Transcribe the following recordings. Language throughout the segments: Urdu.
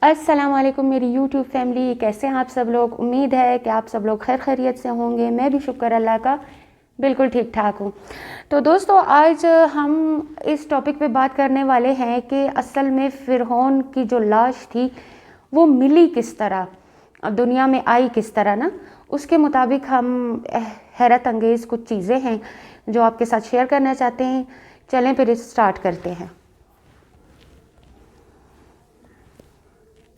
السلام علیکم میری یوٹیوب فیملی، کیسے ہیں آپ سب لوگ؟ امید ہے کہ آپ سب لوگ خیر خیریت سے ہوں گے۔ میں بھی شکر اللہ کا بالکل ٹھیک ٹھاک ہوں۔ تو دوستو، آج ہم اس ٹاپک پہ بات کرنے والے ہیں کہ اصل میں فرعون کی جو لاش تھی وہ ملی کس طرح، دنیا میں آئی کس طرح نا، اس کے مطابق ہم حیرت انگیز کچھ چیزیں ہیں جو آپ کے ساتھ شیئر کرنا چاہتے ہیں۔ چلیں پھر اسٹارٹ کرتے ہیں۔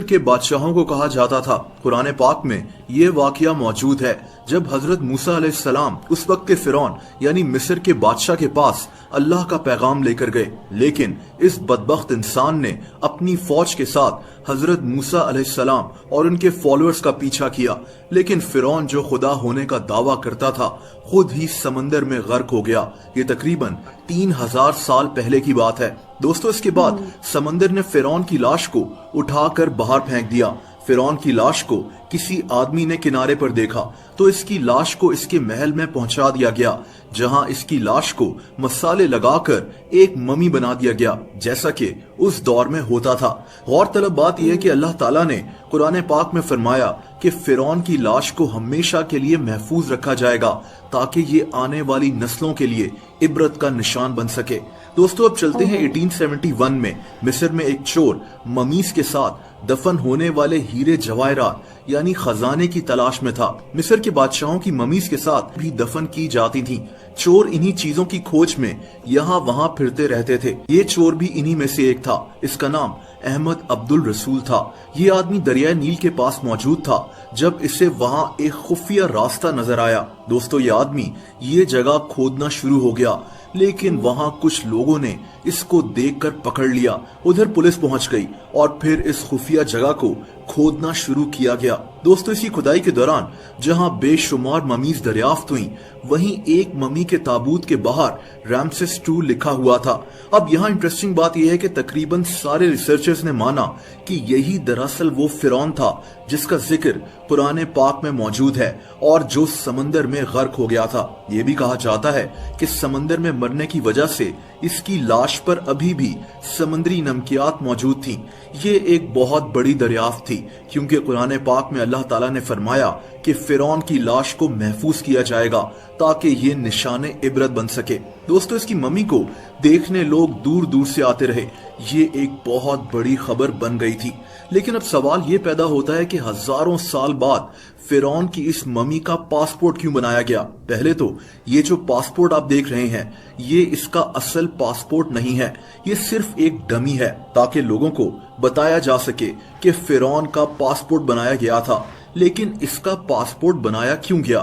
کے بادشاہوں کو کہا جاتا تھا۔ قرآن پاک میں یہ واقعہ موجود ہے جب حضرت موسیٰ علیہ السلام اس وقت کے فرعون یعنی مصر کے بادشاہ کے پاس اللہ کا پیغام لے کر گئے، لیکن اس بدبخت انسان نے اپنی فوج کے ساتھ حضرت موسیٰ علیہ السلام اور ان کے فالوورز کا پیچھا کیا، لیکن فرعون جو خدا ہونے کا دعویٰ کرتا تھا خود ہی سمندر میں غرق ہو گیا۔ یہ تقریباً 3000 سال پہلے کی بات ہے۔ دوستو، اس کے بعد سمندر نے فرعون کی لاش کو اٹھا کر باہر پھینک دیا۔ فرعون کی لاش کو کسی آدمی نے کنارے پر دیکھا تو اس کی لاش کو اس کے محل میں پہنچا دیا گیا، جہاں اس کی لاش کو مسالے لگا کر ایک ممی بنا دیا گیا، جیسا کہ اس دور میں ہوتا تھا۔ غور طلب بات یہ ہے کہ اللہ تعالیٰ نے قرآن پاک میں فرمایا کہ فرعون کی لاش کو ہمیشہ کے لیے محفوظ رکھا جائے گا تاکہ یہ آنے والی نسلوں کے لیے عبرت کا نشان بن سکے۔ دوستو، اب چلتے ہیں 1871 میں۔ مصر میں ایک چور ممیز کے ساتھ دفن ہونے والے ہیرے جواہرات یعنی خزانے کی تلاش میں تھا۔ مصر کے بادشاہوں کی ممیز کے ساتھ بھی دفن کی جاتی تھیں۔ چور انہی چیزوں کی کھوج میں یہاں وہاں پھرتے رہتے تھے۔ یہ چور بھی انہی میں سے ایک تھا۔ اس کا نام احمد عبد الرسول تھا۔ یہ آدمی دریائے نیل کے پاس موجود تھا جب اسے وہاں ایک خفیہ راستہ نظر آیا۔ دوستو، یہ آدمی یہ جگہ کھودنا شروع ہو گیا، لیکن وہاں کچھ لوگوں نے اس کو دیکھ کر پکڑ لیا۔ ادھر پولیس پہنچ گئی اور پھر اس خفیہ جگہ کو کھودنا شروع کیا گیا۔ دوستو، اسی کھدائی کے دوران جہاں بے شمار ممیز دریافت ہوئیں، وہیں ایک ممی کے تابوت کے باہر رامسس II لکھا ہوا تھا۔ اب یہاں انٹرسٹنگ بات یہ ہے کہ تقریباً سارے ریسرچرز نے مانا کہ یہی دراصل وہ فرعون تھا جس کا ذکر قرآن پاک میں موجود ہے اور جو سمندر میں غرق ہو گیا تھا۔ یہ بھی کہا جاتا ہے کہ سمندر میں مرنے کی وجہ سے اس کی لاش پر ابھی بھی سمندری نمکیات موجود تھیں۔ یہ ایک بہت بڑی دریافت تھی، کیونکہ قرآن پاک میں اللہ تعالیٰ نے فرمایا کہ فرعون کی لاش کو محفوظ کیا جائے گا تاکہ یہ نشان عبرت بن سکے۔ دوستو، اس کی ممی کو دیکھنے لوگ دور دور سے آتے رہے۔ یہ ایک بہت بڑی خبر بن گئی تھی۔ لیکن اب سوال یہ پیدا ہوتا ہے کہ ہزاروں سال بعد فرعون کی اس ممی کا پاسپورٹ کیوں بنایا گیا؟ پہلے تو یہ جو پاسپورٹ آپ دیکھ رہے ہیں یہ اس کا اصل پاسپورٹ نہیں ہے، یہ صرف ایک ڈمی ہے تاکہ لوگوں کو بتایا جا سکے کہ فرعون کا پاسپورٹ بنایا گیا تھا۔ لیکن اس کا پاسپورٹ بنایا کیوں گیا؟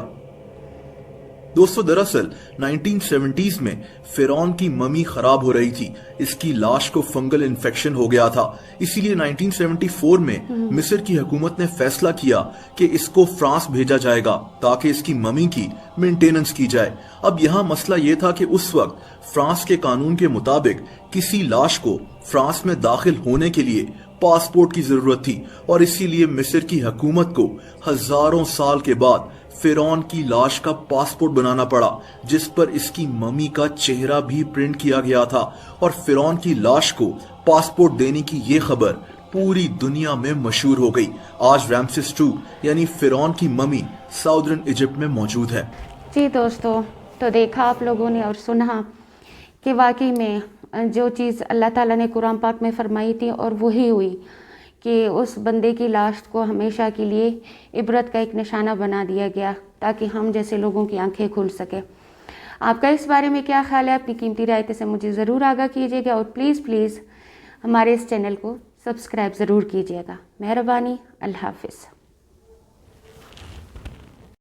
دوستو، دراصل 1970s میں فرعون کی ممی خراب ہو رہی تھی۔ اس کی لاش کو فنگل انفیکشن ہو گیا تھا، اسی لیے 1974 میں مصر کی حکومت نے فیصلہ کیا کہ اس کو فرانس بھیجا جائے گا تاکہ اس کی ممی کی مینٹیننس کی جائے۔ اب یہاں مسئلہ یہ تھا کہ اس وقت فرانس کے قانون کے مطابق کسی لاش کو فرانس میں داخل ہونے کے لیے پاسپورٹ کی ضرورت تھی، اور اسی لیے مصر کی حکومت کو ہزاروں سال کے بعد فرعون کی لاش کا پاسپورٹ بنانا پڑا، جس پر اس کی ممی کا چہرہ بھی پرنٹ کیا گیا تھا، اور فرعون کی لاش کو پاسپورٹ دینے کی یہ خبر پوری دنیا میں مشہور ہو گئی۔ آج رامسس II یعنی فرعون کی ممی ساؤدرن ایجپٹ میں موجود ہے۔ جی دوستو، تو دیکھا آپ لوگوں نے اور سنا کہ واقعی میں جو چیز اللہ تعالیٰ نے قرآن پاک میں فرمائی تھی اور وہی ہوئی کہ اس بندے کی لاش کو ہمیشہ کے لیے عبرت کا ایک نشانہ بنا دیا گیا تاکہ ہم جیسے لوگوں کی آنکھیں کھل سکے۔ آپ کا اس بارے میں کیا خیال ہے؟ اپنی قیمتی رائے سے مجھے ضرور آگاہ کیجیے گا، اور پلیز ہمارے اس چینل کو سبسکرائب ضرور کیجیے گا۔ مہربانی، اللہ حافظ۔